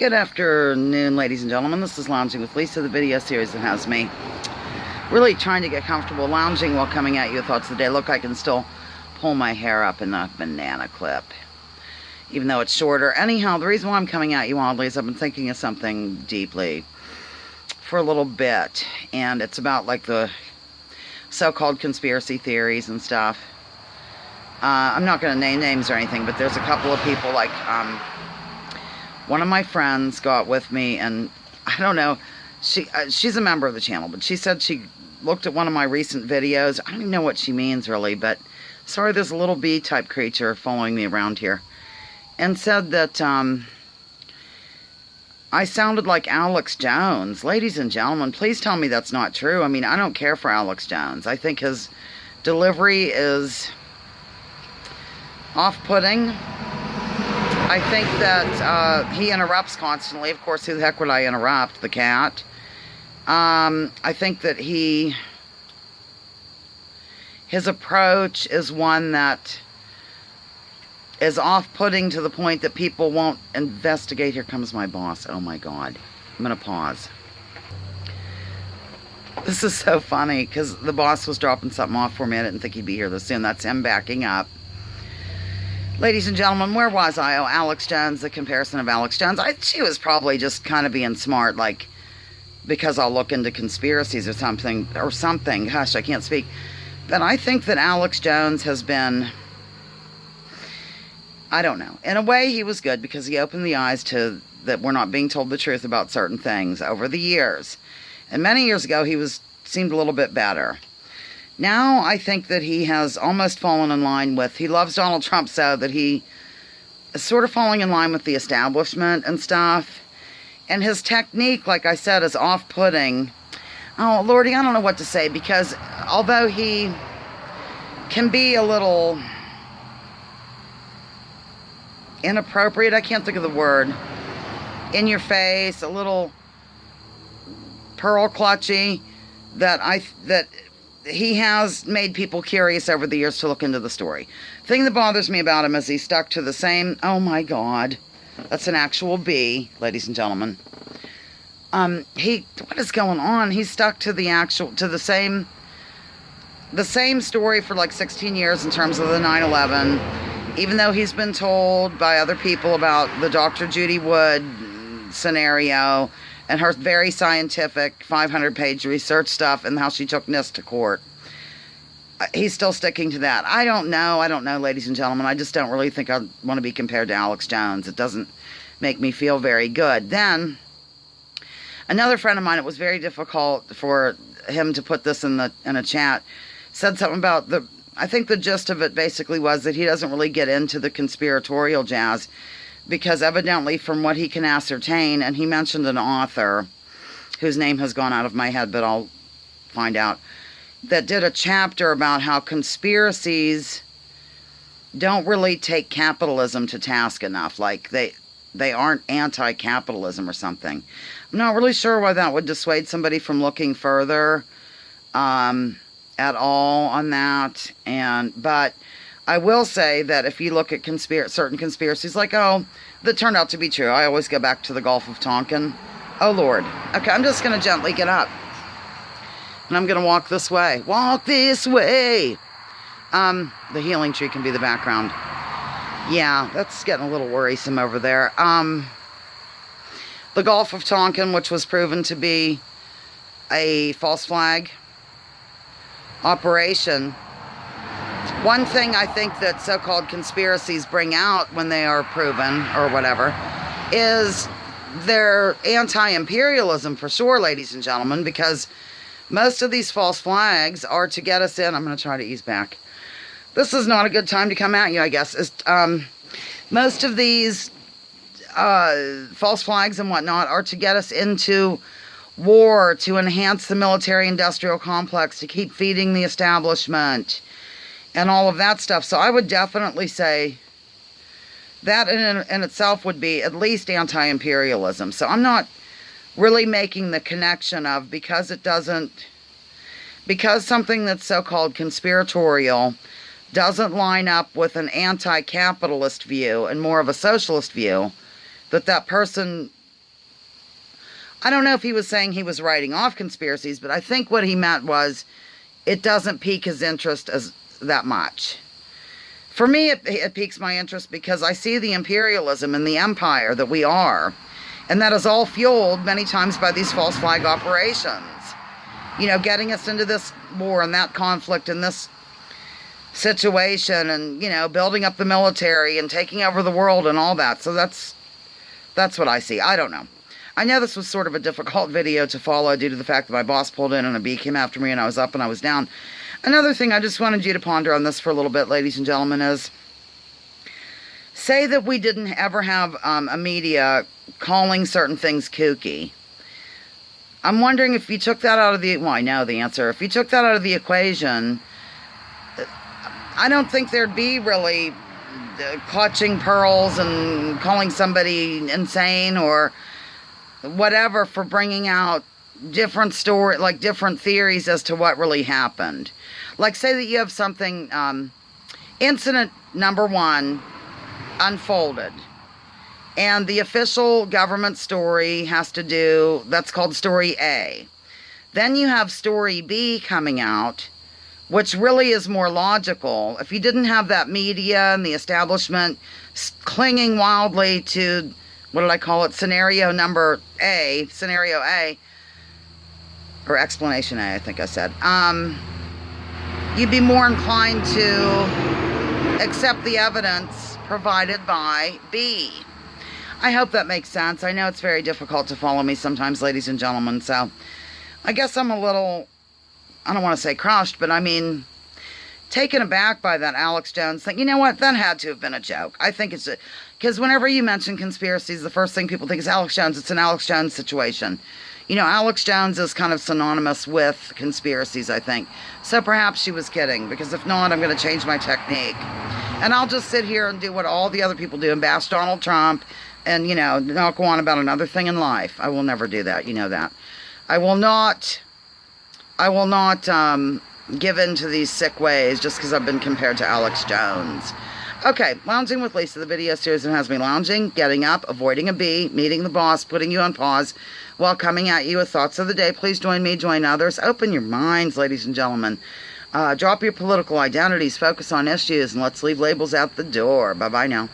Good afternoon, ladies and gentlemen. This is Lounging with Lisa, the video series that has me really trying to get comfortable lounging while coming at you with thoughts of the day. Look, I can still pull my hair up in a banana clip, even though it's shorter. Anyhow, the reason why I'm coming at you oddly is I've been thinking of something deeply for a little bit, and it's about like the so-called conspiracy theories and stuff. I'm not going to name names or anything, but there's a couple of people like one of my friends got with me, and I don't know, she's a member of the channel, but she said she looked at one of my recent videos. I don't even know what she means really, but sorry, there's a little bee type creature following me around here, and said that I sounded like Alex Jones. Ladies and gentlemen, please tell me that's not true. I mean, I don't care for Alex Jones. I think his delivery is off-putting. I think that he interrupts constantly. Of course, who the heck would I interrupt? The cat. I think that his approach is one that is off-putting to the point that people won't investigate. Here comes my boss. Oh my God. I'm going to pause. This is so funny because the boss was dropping something off for me. I didn't think he'd be here this soon. That's him backing up. Ladies and gentlemen, where was I? Oh, Alex Jones, the comparison of Alex Jones. She was probably just kind of being smart, like, because I'll look into conspiracies or something. Hush, I can't speak. But I think that Alex Jones has been, I don't know. In a way, he was good because he opened the eyes to that we're not being told the truth about certain things over the years. And many years ago, he seemed a little bit better. Now, I think that he has almost fallen in line with, he loves Donald Trump so that he is sort of falling in line with the establishment and stuff. And his technique, like I said, is off-putting. Oh, Lordy, I don't know what to say, because although he can be a little inappropriate, I can't think of the word, in your face, a little pearl clutchy, that he has made people curious over the years to look into the story. The thing that bothers me about him is he stuck to the same, oh my God, that's an actual bee, ladies and gentlemen. What is going on? He stuck to the same story for like 16 years in terms of the 9/11, even though he's been told by other people about the Dr. Judy Wood scenario and her very scientific 500-page research stuff and how she took NIST to court. He's still sticking to that. I don't know, ladies and gentlemen. I just don't really think I want to be compared to Alex Jones. It doesn't make me feel very good. Then, another friend of mine, it was very difficult for him to put this in a chat, said something about I think the gist of it basically was that he doesn't really get into the conspiratorial jazz, because evidently from what he can ascertain, and he mentioned an author whose name has gone out of my head, but I'll find out, that did a chapter about how conspiracies don't really take capitalism to task enough. Like they aren't anti-capitalism or something. I'm not really sure why that would dissuade somebody from looking further at all on that. But I will say that if you look at certain conspiracies, like, that turned out to be true. I always go back to the Gulf of Tonkin. Oh, Lord. Okay, I'm just going to gently get up. And I'm going to walk this way. Walk this way. The healing tree can be the background. Yeah, that's getting a little worrisome over there. The Gulf of Tonkin, which was proven to be a false flag operation. One thing I think that so-called conspiracies bring out when they are proven, or whatever, is their anti-imperialism for sure, ladies and gentlemen, because most of these false flags are to get us in. I'm going to try to ease back. This is not a good time to come at you, I guess. Most of these false flags and whatnot are to get us into war, to enhance the military-industrial complex, to keep feeding the establishment, and all of that stuff. So I would definitely say that in itself would be at least anti-imperialism. So I'm not really making the connection of, because something that's so-called conspiratorial doesn't line up with an anti-capitalist view and more of a socialist view, that person I don't know if he was saying he was writing off conspiracies, but I think what he meant was it doesn't pique his interest as that much. For me, it piques my interest because I see the imperialism and the empire that we are, and that is all fueled many times by these false flag operations. You know, getting us into this war and that conflict and this situation, and, you know, building up the military and taking over the world and all that. So that's what I see. I don't know. I know this was sort of a difficult video to follow due to the fact that my boss pulled in and a bee came after me and I was up and I was down. Another thing I just wanted you to ponder on this for a little bit, ladies and gentlemen, is say that we didn't ever have a media calling certain things kooky. I'm wondering if you took that out of the... Well, I know the answer. If you took that out of the equation, I don't think there'd be really clutching pearls and calling somebody insane or whatever for bringing out different story, like different theories as to what really happened. Like, say that you have something, incident number 1 unfolded, and the official government story has to do, that's called story A. Then you have story B coming out, which really is more logical. If you didn't have that media and the establishment clinging wildly to, what did I call it, scenario A, or explanation A, I think I said, you'd be more inclined to accept the evidence provided by B. I hope that makes sense. I know it's very difficult to follow me sometimes, ladies and gentlemen, so I guess I'm a little, I don't want to say crushed, but I mean, taken aback by that Alex Jones thing. You know what? That had to have been a joke. I think it's because whenever you mention conspiracies, the first thing people think is Alex Jones. It's an Alex Jones situation. You know, Alex Jones is kind of synonymous with conspiracies, I think. So perhaps she was kidding, because if not, I'm going to change my technique. And I'll just sit here and do what all the other people do and bash Donald Trump and, you know, not go on about another thing in life. I will never do that. You know that. I will not give in to these sick ways just because I've been compared to Alex Jones. Okay, Lounging with Lisa, the video series that has me lounging, getting up, avoiding a bee, meeting the boss, putting you on pause, while coming at you with thoughts of the day. Please join me, join others. Open your minds, ladies and gentlemen. Drop your political identities, focus on issues, and let's leave labels out the door. Bye-bye now.